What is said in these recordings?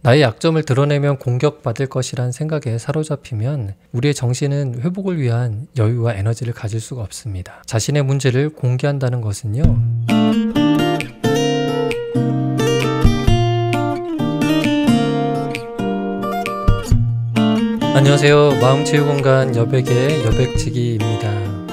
나의 약점을 드러내면 공격받을 것이란 생각에 사로잡히면 우리의 정신은 회복을 위한 여유와 에너지를 가질 수가 없습니다. 자신의 문제를 공개한다는 것은요, 안녕하세요. 마음치유공간 여백의 여백지기입니다.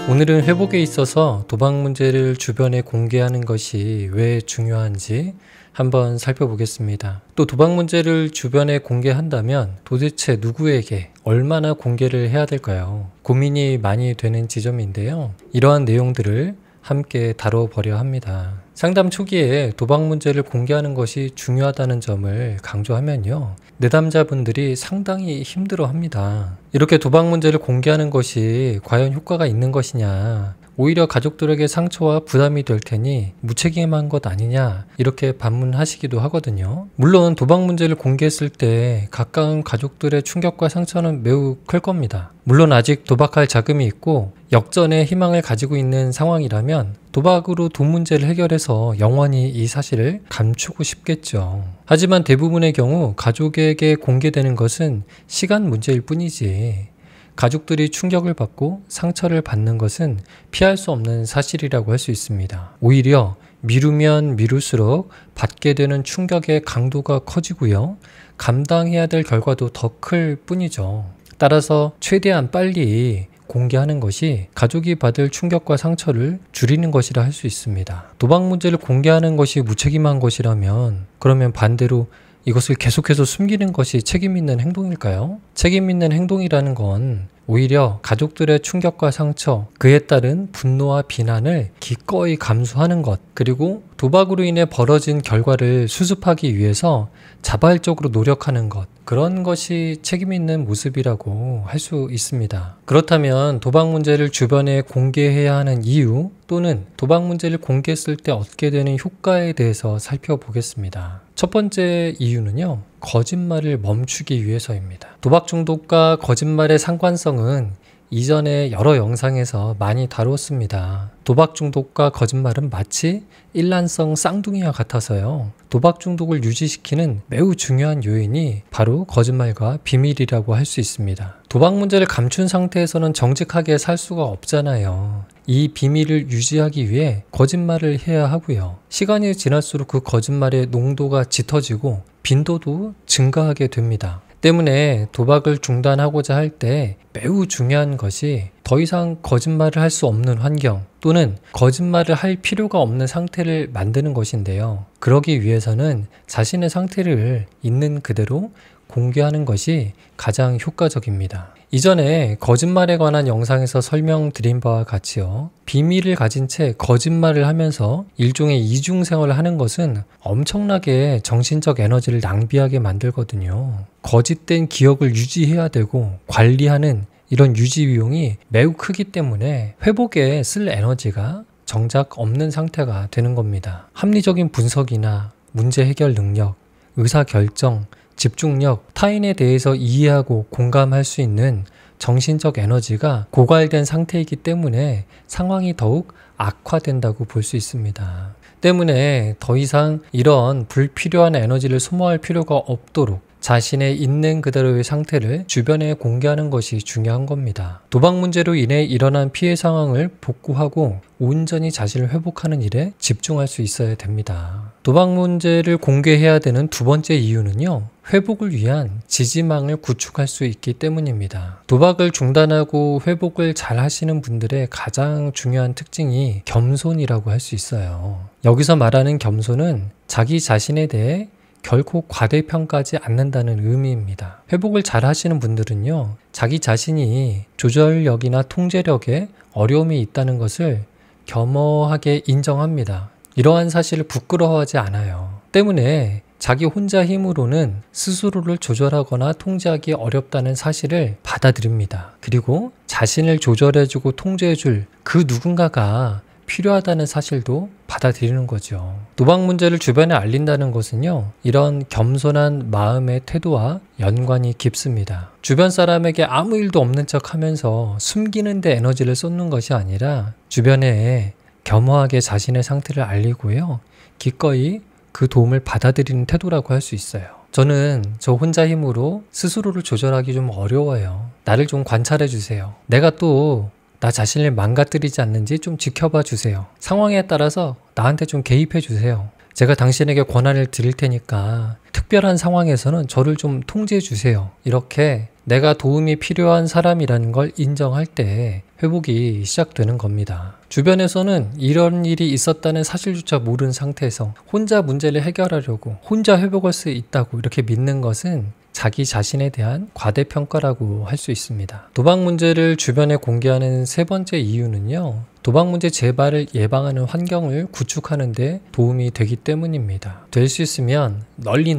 오늘은 회복에 있어서 도박 문제를 주변에 공개하는 것이 왜 중요한지 한번 살펴보겠습니다. 또 도박 문제를 주변에 공개한다면 도대체 누구에게 얼마나 공개를 해야 될까요? 고민이 많이 되는 지점인데요. 이러한 내용들을 함께 다뤄보려 합니다. 상담 초기에 도박 문제를 공개하는 것이 중요하다는 점을 강조하면요, 내담자분들이 상당히 힘들어합니다. 이렇게 도박 문제를 공개하는 것이 과연 효과가 있는 것이냐, 오히려 가족들에게 상처와 부담이 될 테니 무책임한 것 아니냐, 이렇게 반문하시기도 하거든요. 물론 도박 문제를 공개했을 때 가까운 가족들의 충격과 상처는 매우 클 겁니다. 물론 아직 도박할 자금이 있고 역전의 희망을 가지고 있는 상황이라면 도박으로 돈 문제를 해결해서 영원히 이 사실을 감추고 싶겠죠. 하지만 대부분의 경우 가족에게 공개되는 것은 시간 문제일 뿐이지, 가족들이 충격을 받고 상처를 받는 것은 피할 수 없는 사실이라고 할 수 있습니다. 오히려 미루면 미룰수록 받게 되는 충격의 강도가 커지고요, 감당해야 될 결과도 더 클 뿐이죠. 따라서 최대한 빨리 공개하는 것이 가족이 받을 충격과 상처를 줄이는 것이라 할 수 있습니다. 도박 문제를 공개하는 것이 무책임한 것이라면 그러면 반대로 이것을 계속해서 숨기는 것이 책임 있는 행동일까요? 책임 있는 행동이라는 건 오히려 가족들의 충격과 상처, 그에 따른 분노와 비난을 기꺼이 감수하는 것, 그리고 도박으로 인해 벌어진 결과를 수습하기 위해서 자발적으로 노력하는 것, 그런 것이 책임 있는 모습이라고 할 수 있습니다. 그렇다면 도박 문제를 주변에 공개해야 하는 이유, 또는 도박 문제를 공개했을 때 얻게 되는 효과에 대해서 살펴보겠습니다. 첫 번째 이유는요, 거짓말을 멈추기 위해서입니다. 도박 중독과 거짓말의 상관성은 이전에 여러 영상에서 많이 다루었습니다. 도박 중독과 거짓말은 마치 일란성 쌍둥이와 같아서요, 도박 중독을 유지시키는 매우 중요한 요인이 바로 거짓말과 비밀이라고 할 수 있습니다. 도박 문제를 감춘 상태에서는 정직하게 살 수가 없잖아요. 이 비밀을 유지하기 위해 거짓말을 해야 하고요, 시간이 지날수록 그 거짓말의 농도가 짙어지고 빈도도 증가하게 됩니다. 때문에 도박을 중단하고자 할 때 매우 중요한 것이 더 이상 거짓말을 할 수 없는 환경, 또는 거짓말을 할 필요가 없는 상태를 만드는 것인데요. 그러기 위해서는 자신의 상태를 있는 그대로 공개하는 것이 가장 효과적입니다. 이전에 거짓말에 관한 영상에서 설명드린 바와 같이요, 비밀을 가진 채 거짓말을 하면서 일종의 이중생활을 하는 것은 엄청나게 정신적 에너지를 낭비하게 만들거든요. 거짓된 기억을 유지해야 되고 관리하는 이런 유지 비용이 매우 크기 때문에 회복에 쓸 에너지가 정작 없는 상태가 되는 겁니다. 합리적인 분석이나 문제 해결 능력, 의사결정, 집중력, 타인에 대해서 이해하고 공감할 수 있는 정신적 에너지가 고갈된 상태이기 때문에 상황이 더욱 악화된다고 볼 수 있습니다. 때문에 더 이상 이런 불필요한 에너지를 소모할 필요가 없도록 자신의 있는 그대로의 상태를 주변에 공개하는 것이 중요한 겁니다. 도박 문제로 인해 일어난 피해 상황을 복구하고 온전히 자신을 회복하는 일에 집중할 수 있어야 됩니다. 도박 문제를 공개해야 되는 두 번째 이유는요, 회복을 위한 지지망을 구축할 수 있기 때문입니다. 도박을 중단하고 회복을 잘 하시는 분들의 가장 중요한 특징이 겸손이라고 할 수 있어요. 여기서 말하는 겸손은 자기 자신에 대해 결코 과대평가하지 않는다는 의미입니다. 회복을 잘 하시는 분들은요, 자기 자신이 조절력이나 통제력에 어려움이 있다는 것을 겸허하게 인정합니다. 이러한 사실을 부끄러워하지 않아요. 때문에 자기 혼자 힘으로는 스스로를 조절하거나 통제하기 어렵다는 사실을 받아들입니다. 그리고 자신을 조절해주고 통제해줄 그 누군가가 필요하다는 사실도 받아들이는 거죠. 도박 문제를 주변에 알린다는 것은요, 이런 겸손한 마음의 태도와 연관이 깊습니다. 주변 사람에게 아무 일도 없는 척 하면서 숨기는 데 에너지를 쏟는 것이 아니라 주변에 겸허하게 자신의 상태를 알리고요, 기꺼이 그 도움을 받아들이는 태도라고 할 수 있어요. 저는 저 혼자 힘으로 스스로를 조절하기 좀 어려워요. 나를 좀 관찰해 주세요. 내가 또 나 자신을 망가뜨리지 않는지 좀 지켜봐 주세요. 상황에 따라서 나한테 좀 개입해 주세요. 제가 당신에게 권한을 드릴 테니까 특별한 상황에서는 저를 좀 통제해 주세요. 이렇게 내가 도움이 필요한 사람이라는 걸 인정할 때 회복이 시작되는 겁니다. 주변에서는 이런 일이 있었다는 사실조차 모르는 상태에서 혼자 문제를 해결하려고 혼자 회복할 수 있다고 이렇게 믿는 것은 자기 자신에 대한 과대평가라고 할 수 있습니다. 도박 문제를 주변에 공개하는 세 번째 이유는요. 도박 문제 재발을 예방하는 환경을 구축하는 데 도움이 되기 때문입니다. 될 수 있으면 널리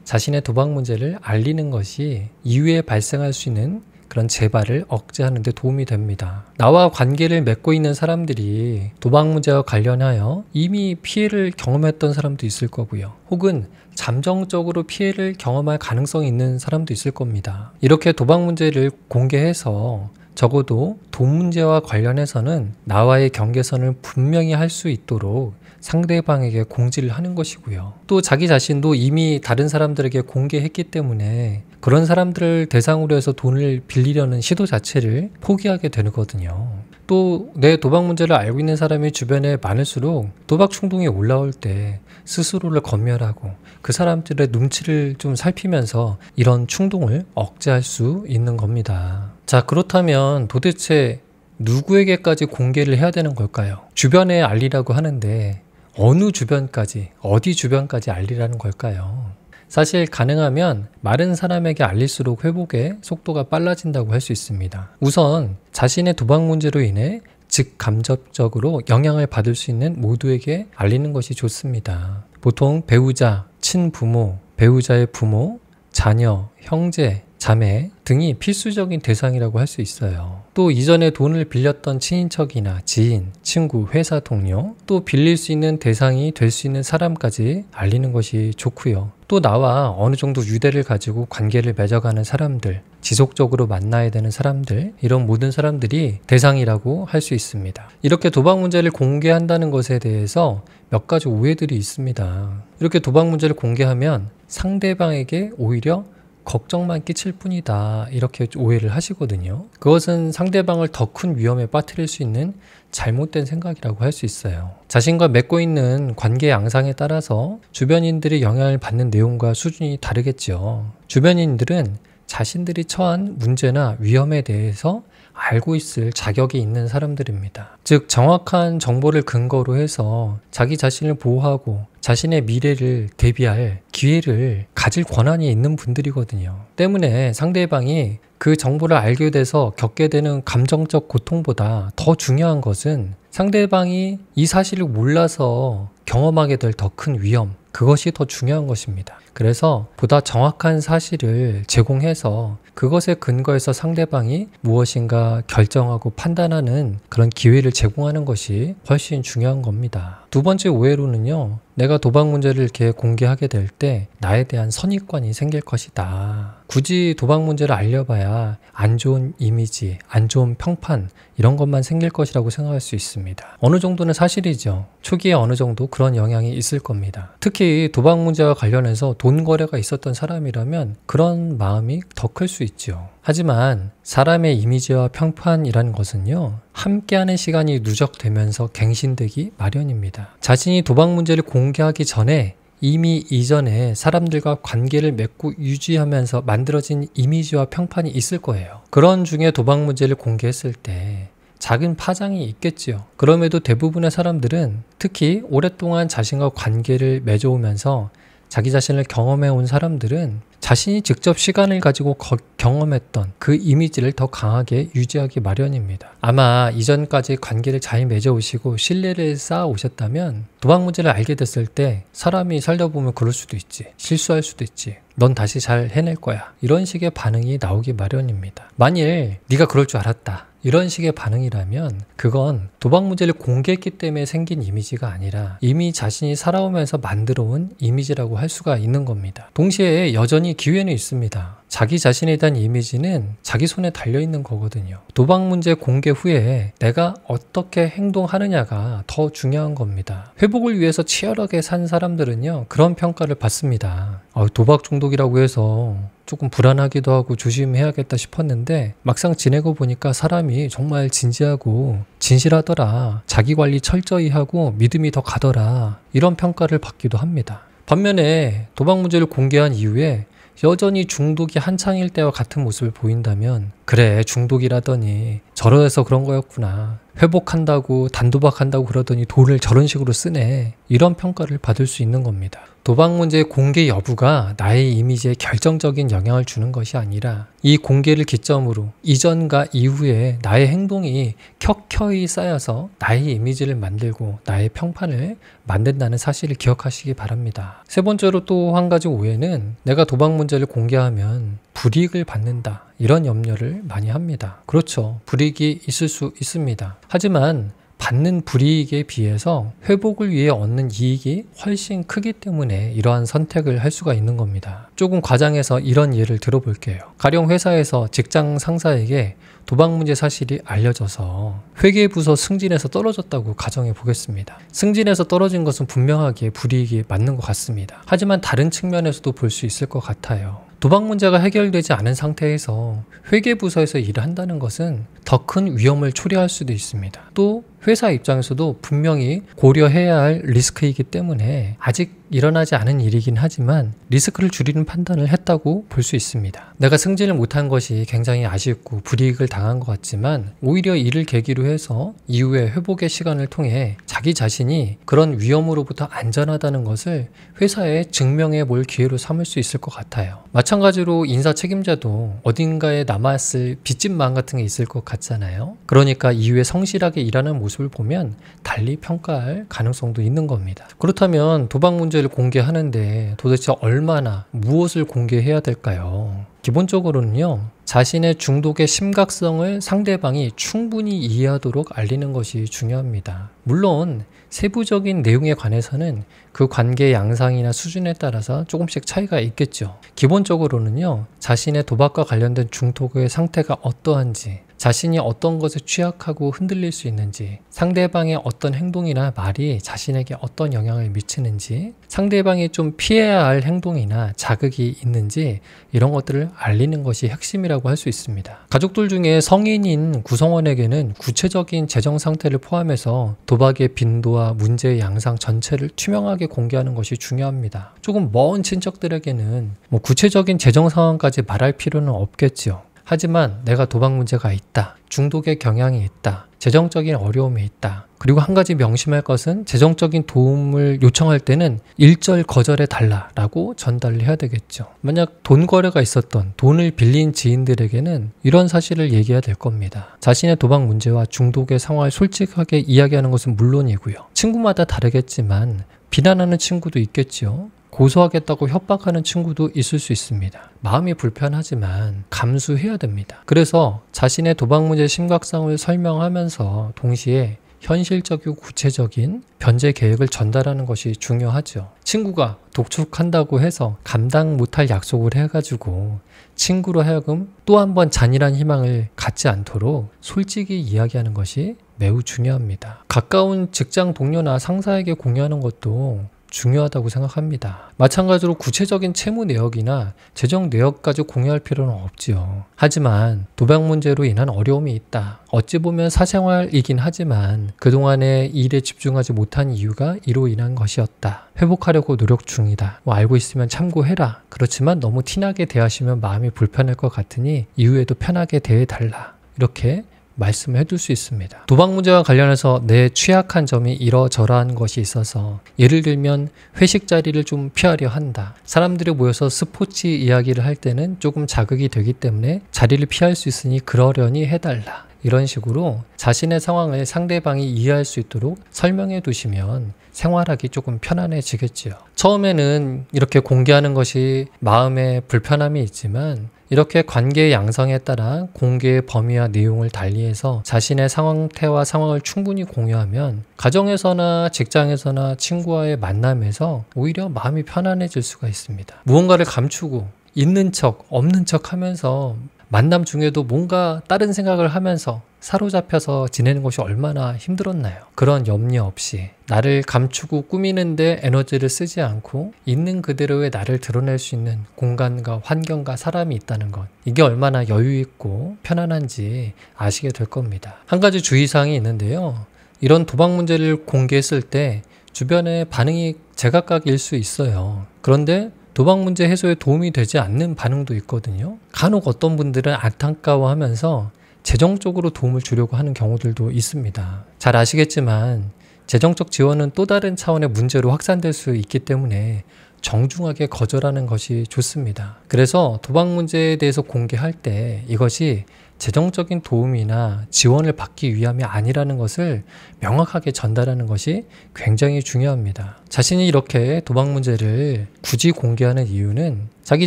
자신의 도박 문제를 알리는 것이 이후에 발생할 수 있는 그런 재발을 억제하는 데 도움이 됩니다. 나와 관계를 맺고 있는 사람들이 도박 문제와 관련하여 이미 피해를 경험했던 사람도 있을 거고요. 혹은 잠정적으로 피해를 경험할 가능성이 있는 사람도 있을 겁니다. 이렇게 도박 문제를 공개해서 적어도 돈 문제와 관련해서는 나와의 경계선을 분명히 할 수 있도록 상대방에게 공지를 하는 것이고요. 또 자기 자신도 이미 다른 사람들에게 공개했기 때문에 그런 사람들을 대상으로 해서 돈을 빌리려는 시도 자체를 포기하게 되거든요. 또 내 도박 문제를 알고 있는 사람이 주변에 많을수록 도박 충동이 올라올 때 스스로를 검열하고 그 사람들의 눈치를 좀 살피면서 이런 충동을 억제할 수 있는 겁니다. 자, 그렇다면 도대체 누구에게까지 공개를 해야 되는 걸까요? 주변에 알리라고 하는데 어느 주변까지, 어디 주변까지 알리라는 걸까요? 사실 가능하면 많은 사람에게 알릴수록 회복의 속도가 빨라진다고 할 수 있습니다. 우선 자신의 도박 문제로 인해 직간접적으로 영향을 받을 수 있는 모두에게 알리는 것이 좋습니다. 보통 배우자, 친부모, 배우자의 부모, 자녀, 형제, 자매 등이 필수적인 대상이라고 할 수 있어요. 또 이전에 돈을 빌렸던 친인척이나 지인, 친구, 회사 동료, 또 빌릴 수 있는 대상이 될 수 있는 사람까지 알리는 것이 좋고요. 또 나와 어느 정도 유대를 가지고 관계를 맺어가는 사람들, 지속적으로 만나야 되는 사람들, 이런 모든 사람들이 대상이라고 할 수 있습니다. 이렇게 도박 문제를 공개한다는 것에 대해서 몇 가지 오해들이 있습니다. 이렇게 도박 문제를 공개하면 상대방에게 오히려 걱정만 끼칠 뿐이다, 이렇게 오해를 하시거든요. 그것은 상대방을 더 큰 위험에 빠뜨릴 수 있는 잘못된 생각이라고 할 수 있어요. 자신과 맺고 있는 관계 양상에 따라서 주변인들이 영향을 받는 내용과 수준이 다르겠죠. 주변인들은 자신들이 처한 문제나 위험에 대해서 알고 있을 자격이 있는 사람들입니다. 즉 정확한 정보를 근거로 해서 자기 자신을 보호하고 자신의 미래를 대비할 기회를 가질 권한이 있는 분들이거든요. 때문에 상대방이 그 정보를 알게 돼서 겪게 되는 감정적 고통보다 더 중요한 것은 상대방이 이 사실을 몰라서 경험하게 될 더 큰 위험, 그것이 더 중요한 것입니다. 그래서 보다 정확한 사실을 제공해서 그것에 근거해서 상대방이 무엇인가 결정하고 판단하는 그런 기회를 제공하는 것이 훨씬 중요한 겁니다. 두 번째 오해로는요, 내가 도박 문제를 이렇게 공개하게 될 때 나에 대한 선입관이 생길 것이다. 굳이 도박 문제를 알려봐야 안 좋은 이미지, 안 좋은 평판, 이런 것만 생길 것이라고 생각할 수 있습니다. 어느 정도는 사실이죠. 초기에 어느 정도 그런 영향이 있을 겁니다. 특히 도박 문제와 관련해서 돈 거래가 있었던 사람이라면 그런 마음이 더 클 수 있죠. 하지만 사람의 이미지와 평판이라는 것은요, 함께하는 시간이 누적되면서 갱신되기 마련입니다. 자신이 도박 문제를 공개하기 전에 이미 이전에 사람들과 관계를 맺고 유지하면서 만들어진 이미지와 평판이 있을 거예요. 그런 중에 도박 문제를 공개했을 때 작은 파장이 있겠지요. 그럼에도 대부분의 사람들은 특히 오랫동안 자신과 관계를 맺어오면서 자기 자신을 경험해온 사람들은 자신이 직접 시간을 가지고 경험했던 그 이미지를 더 강하게 유지하기 마련입니다. 아마 이전까지 관계를 잘 맺어오시고 신뢰를 쌓아오셨다면 도박 문제를 알게 됐을 때 사람이 살다 보면 그럴 수도 있지, 실수할 수도 있지, 넌 다시 잘 해낼 거야, 이런 식의 반응이 나오기 마련입니다. 만일 네가 그럴 줄 알았다, 이런 식의 반응이라면 그건 도박 문제를 공개했기 때문에 생긴 이미지가 아니라 이미 자신이 살아오면서 만들어온 이미지라고 할 수가 있는 겁니다. 동시에 여전히 기회는 있습니다. 자기 자신에 대한 이미지는 자기 손에 달려있는 거거든요. 도박 문제 공개 후에 내가 어떻게 행동하느냐가 더 중요한 겁니다. 회복을 위해서 치열하게 산 사람들은요, 그런 평가를 받습니다. 도박 중독이라고 해서 조금 불안하기도 하고 조심해야겠다 싶었는데 막상 지내고 보니까 사람이 정말 진지하고 진실하더라. 자기 관리 철저히 하고 믿음이 더 가더라. 이런 평가를 받기도 합니다. 반면에 도박 문제를 공개한 이후에 여전히 중독이 한창일 때와 같은 모습을 보인다면 그래 중독이라더니 저러해서 그런 거였구나. 회복한다고 단도박한다고 그러더니 돈을 저런 식으로 쓰네. 이런 평가를 받을 수 있는 겁니다. 도박 문제의 공개 여부가 나의 이미지에 결정적인 영향을 주는 것이 아니라 이 공개를 기점으로 이전과 이후에 나의 행동이 켜켜이 쌓여서 나의 이미지를 만들고 나의 평판을 만든다는 사실을 기억하시기 바랍니다. 세 번째로 또 한 가지 오해는 내가 도박 문제를 공개하면 불이익을 받는다. 이런 염려를 많이 합니다. 그렇죠. 불이익이 있을 수 있습니다. 하지만 받는 불이익에 비해서 회복을 위해 얻는 이익이 훨씬 크기 때문에 이러한 선택을 할 수가 있는 겁니다. 조금 과장해서 이런 예를 들어볼게요. 가령 회사에서 직장 상사에게 도박 문제 사실이 알려져서 회계부서 승진에서 떨어졌다고 가정해 보겠습니다. 승진에서 떨어진 것은 분명하게 불이익이 맞는 것 같습니다. 하지만 다른 측면에서도 볼 수 있을 것 같아요. 도박 문제가 해결되지 않은 상태에서 회계부서에서 일을 한다는 것은 더 큰 위험을 초래할 수도 있습니다. 또 회사 입장에서도 분명히 고려해야 할 리스크이기 때문에 아직 일어나지 않은 일이긴 하지만 리스크를 줄이는 판단을 했다고 볼 수 있습니다. 내가 승진을 못한 것이 굉장히 아쉽고 불이익을 당한 것 같지만 오히려 이를 계기로 해서 이후에 회복의 시간을 통해 자기 자신이 그런 위험으로부터 안전하다는 것을 회사에 증명해 볼 기회로 삼을 수 있을 것 같아요. 마찬가지로 인사 책임자도 어딘가에 남았을 빚진마음 같은 게 있을 것 같잖아요. 그러니까 이후에 성실하게 일하는 모습을 보면 달리 평가할 가능성도 있는 겁니다. 그렇다면 도박 문제를 공개하는데 도대체 얼마나 무엇을 공개해야 될까요? 기본적으로는요, 자신의 중독의 심각성을 상대방이 충분히 이해하도록 알리는 것이 중요합니다. 물론 세부적인 내용에 관해서는 그 관계의 양상이나 수준에 따라서 조금씩 차이가 있겠죠. 기본적으로는요, 자신의 도박과 관련된 중독의 상태가 어떠한지, 자신이 어떤 것에 취약하고 흔들릴 수 있는지, 상대방의 어떤 행동이나 말이 자신에게 어떤 영향을 미치는지, 상대방이 좀 피해야 할 행동이나 자극이 있는지 이런 것들을 알리는 것이 핵심이라고 할 수 있습니다. 가족들 중에 성인인 구성원에게는 구체적인 재정 상태를 포함해서 도박의 빈도와 문제의 양상 전체를 투명하게 공개하는 것이 중요합니다. 조금 먼 친척들에게는 구체적인 재정 상황까지 말할 필요는 없겠죠. 하지만 내가 도박 문제가 있다, 중독의 경향이 있다, 재정적인 어려움이 있다, 그리고 한 가지 명심할 것은 재정적인 도움을 요청할 때는 일절 거절해 달라라고 전달을 해야 되겠죠. 만약 돈 거래가 있었던 돈을 빌린 지인들에게는 이런 사실을 얘기해야 될 겁니다. 자신의 도박 문제와 중독의 상황을 솔직하게 이야기하는 것은 물론이고요. 친구마다 다르겠지만 비난하는 친구도 있겠죠. 고소하겠다고 협박하는 친구도 있을 수 있습니다. 마음이 불편하지만 감수해야 됩니다. 그래서 자신의 도박 문제의 심각성을 설명하면서 동시에 현실적이고 구체적인 변제 계획을 전달하는 것이 중요하죠. 친구가 독촉한다고 해서 감당 못할 약속을 해가지고 친구로 하여금 또 한 번 잔인한 희망을 갖지 않도록 솔직히 이야기하는 것이 매우 중요합니다. 가까운 직장 동료나 상사에게 공유하는 것도 중요하다고 생각합니다. 마찬가지로 구체적인 채무 내역이나 재정 내역까지 공유할 필요는 없지요. 하지만 도박 문제로 인한 어려움이 있다. 어찌 보면 사생활이긴 하지만 그동안의 일에 집중하지 못한 이유가 이로 인한 것이었다. 회복하려고 노력 중이다. 알고 있으면 참고해라. 그렇지만 너무 티나게 대하시면 마음이 불편할 것 같으니 이후에도 편하게 대해달라. 이렇게 말씀을 해둘 수 있습니다. 도박 문제와 관련해서 내 취약한 점이 이러저러한 것이 있어서 예를 들면 회식 자리를 좀 피하려 한다. 사람들이 모여서 스포츠 이야기를 할 때는 조금 자극이 되기 때문에 자리를 피할 수 있으니 그러려니 해달라. 이런 식으로 자신의 상황을 상대방이 이해할 수 있도록 설명해 두시면 생활하기 조금 편안해지겠지요. 처음에는 이렇게 공개하는 것이 마음에 불편함이 있지만 이렇게 관계의 양상에 따라 공개의 범위와 내용을 달리해서 자신의 상태와 상황을 충분히 공유하면 가정에서나 직장에서나 친구와의 만남에서 오히려 마음이 편안해질 수가 있습니다. 무언가를 감추고 있는 척 없는 척 하면서 만남 중에도 뭔가 다른 생각을 하면서 사로잡혀서 지내는 것이 얼마나 힘들었나요? 그런 염려 없이 나를 감추고 꾸미는데 에너지를 쓰지 않고 있는 그대로의 나를 드러낼 수 있는 공간과 환경과 사람이 있다는 것, 이게 얼마나 여유 있고 편안한지 아시게 될 겁니다. 한 가지 주의사항이 있는데요. 이런 도박 문제를 공개했을 때 주변의 반응이 제각각일 수 있어요. 그런데 도박 문제 해소에 도움이 되지 않는 반응도 있거든요. 간혹 어떤 분들은 안타까워하면서 재정적으로 도움을 주려고 하는 경우들도 있습니다. 잘 아시겠지만 재정적 지원은 또 다른 차원의 문제로 확산될 수 있기 때문에 정중하게 거절하는 것이 좋습니다. 그래서 도박 문제에 대해서 공개할 때 이것이 재정적인 도움이나 지원을 받기 위함이 아니라는 것을 명확하게 전달하는 것이 굉장히 중요합니다. 자신이 이렇게 도박 문제를 굳이 공개하는 이유는 자기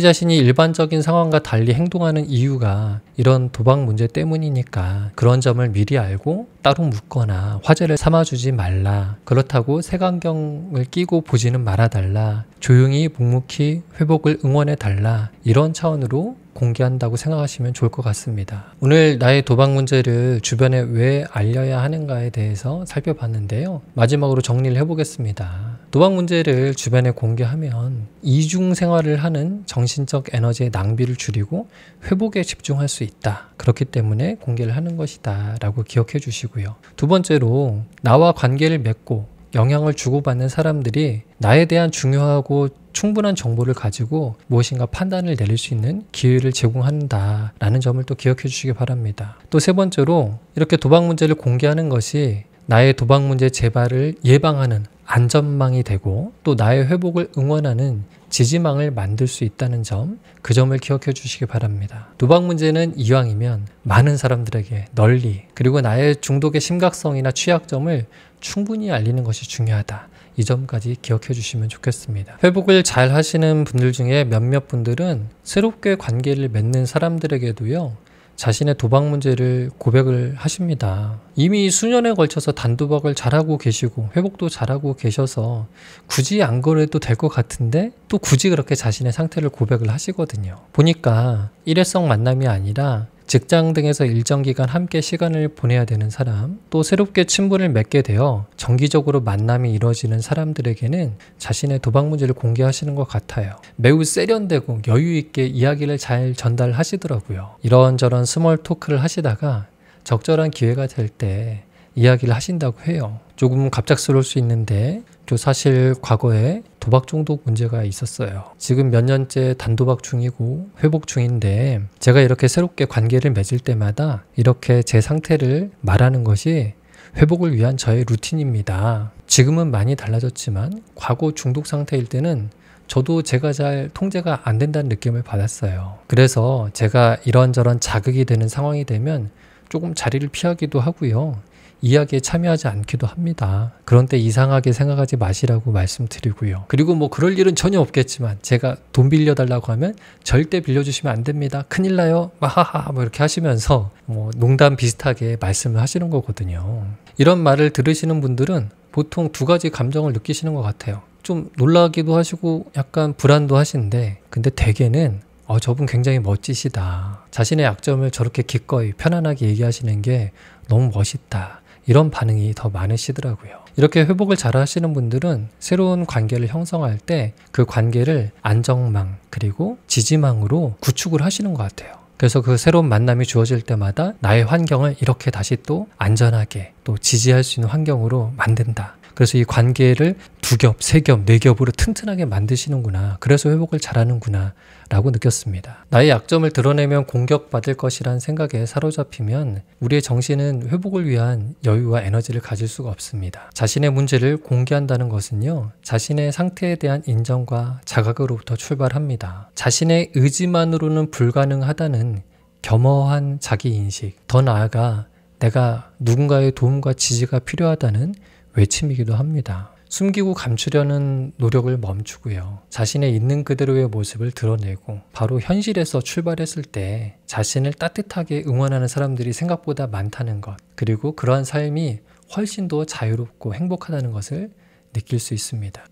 자신이 일반적인 상황과 달리 행동하는 이유가 이런 도박 문제 때문이니까 그런 점을 미리 알고 따로 묻거나 화제를 삼아주지 말라. 그렇다고 색안경을 끼고 보지는 말아달라. 조용히 묵묵히 회복을 응원해달라. 이런 차원으로 공개한다고 생각하시면 좋을 것 같습니다. 오늘 나의 도박 문제를 주변에 왜 알려야 하는가에 대해서 살펴봤는데요. 마지막으로 정리를 해보겠습니다. 도박 문제를 주변에 공개하면 이중 생활을 하는 정신적 에너지의 낭비를 줄이고 회복에 집중할 수 있다. 그렇기 때문에 공개를 하는 것이다 라고 기억해 주시고요. 두 번째로 나와 관계를 맺고 영향을 주고받는 사람들이 나에 대한 중요하고 충분한 정보를 가지고 무엇인가 판단을 내릴 수 있는 기회를 제공한다라는 점을 또 기억해 주시기 바랍니다. 또 세 번째로 이렇게 도박 문제를 공개하는 것이 나의 도박 문제 재발을 예방하는 안전망이 되고 또 나의 회복을 응원하는 지지망을 만들 수 있다는 점, 그 점을 기억해 주시기 바랍니다. 도박 문제는 이왕이면 많은 사람들에게 널리, 그리고 나의 중독의 심각성이나 취약점을 충분히 알리는 것이 중요하다. 이 점까지 기억해 주시면 좋겠습니다. 회복을 잘 하시는 분들 중에 몇몇 분들은 새롭게 관계를 맺는 사람들에게도요, 자신의 도박 문제를 고백을 하십니다. 이미 수년에 걸쳐서 단도박을 잘하고 계시고 회복도 잘하고 계셔서 굳이 안 그래도 될 것 같은데 또 굳이 그렇게 자신의 상태를 고백을 하시거든요. 보니까 일회성 만남이 아니라 직장 등에서 일정 기간 함께 시간을 보내야 되는 사람, 또 새롭게 친분을 맺게 되어 정기적으로 만남이 이루어지는 사람들에게는 자신의 도박 문제를 공개하시는 것 같아요. 매우 세련되고 여유 있게 이야기를 잘 전달하시더라고요. 이런저런 스몰 토크를 하시다가 적절한 기회가 될 때 이야기를 하신다고 해요. 조금 갑작스러울 수 있는데 저 사실 과거에 도박 중독 문제가 있었어요. 지금 몇 년째 단도박 중이고 회복 중인데 제가 이렇게 새롭게 관계를 맺을 때마다 이렇게 제 상태를 말하는 것이 회복을 위한 저의 루틴입니다. 지금은 많이 달라졌지만 과거 중독 상태일 때는 저도 제가 잘 통제가 안 된다는 느낌을 받았어요. 그래서 제가 이런저런 자극이 되는 상황이 되면 조금 자리를 피하기도 하고요. 이야기에 참여하지 않기도 합니다. 그런 때 이상하게 생각하지 마시라고 말씀드리고요. 그리고 뭐 그럴 일은 전혀 없겠지만 제가 돈 빌려달라고 하면 절대 빌려주시면 안 됩니다. 큰일 나요. 마하하 뭐 이렇게 하시면서 뭐 농담 비슷하게 말씀을 하시는 거거든요. 이런 말을 들으시는 분들은 보통 두 가지 감정을 느끼시는 것 같아요. 좀 놀라기도 하시고 약간 불안도 하시는데 근데 대개는 저분 굉장히 멋지시다. 자신의 약점을 저렇게 기꺼이 편안하게 얘기하시는 게 너무 멋있다. 이런 반응이 더 많으시더라고요. 이렇게 회복을 잘 하시는 분들은 새로운 관계를 형성할 때 그 관계를 안정망 그리고 지지망으로 구축을 하시는 것 같아요. 그래서 그 새로운 만남이 주어질 때마다 나의 환경을 이렇게 다시 또 안전하게 또 지지할 수 있는 환경으로 만든다. 그래서 이 관계를 2겹, 3겹, 4겹으로 튼튼하게 만드시는구나. 그래서 회복을 잘하는구나 라고 느꼈습니다. 나의 약점을 드러내면 공격받을 것이란 생각에 사로잡히면 우리의 정신은 회복을 위한 여유와 에너지를 가질 수가 없습니다. 자신의 문제를 공개한다는 것은요, 자신의 상태에 대한 인정과 자각으로부터 출발합니다. 자신의 의지만으로는 불가능하다는 겸허한 자기인식, 더 나아가 내가 누군가의 도움과 지지가 필요하다는 외침이기도 합니다. 숨기고 감추려는 노력을 멈추고요. 자신의 있는 그대로의 모습을 드러내고 바로 현실에서 출발했을 때 자신을 따뜻하게 응원하는 사람들이 생각보다 많다는 것, 그리고 그러한 삶이 훨씬 더 자유롭고 행복하다는 것을 느낄 수 있습니다.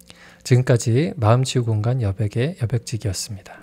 지금까지 마음치유 공간 여백의 여백직이었습니다.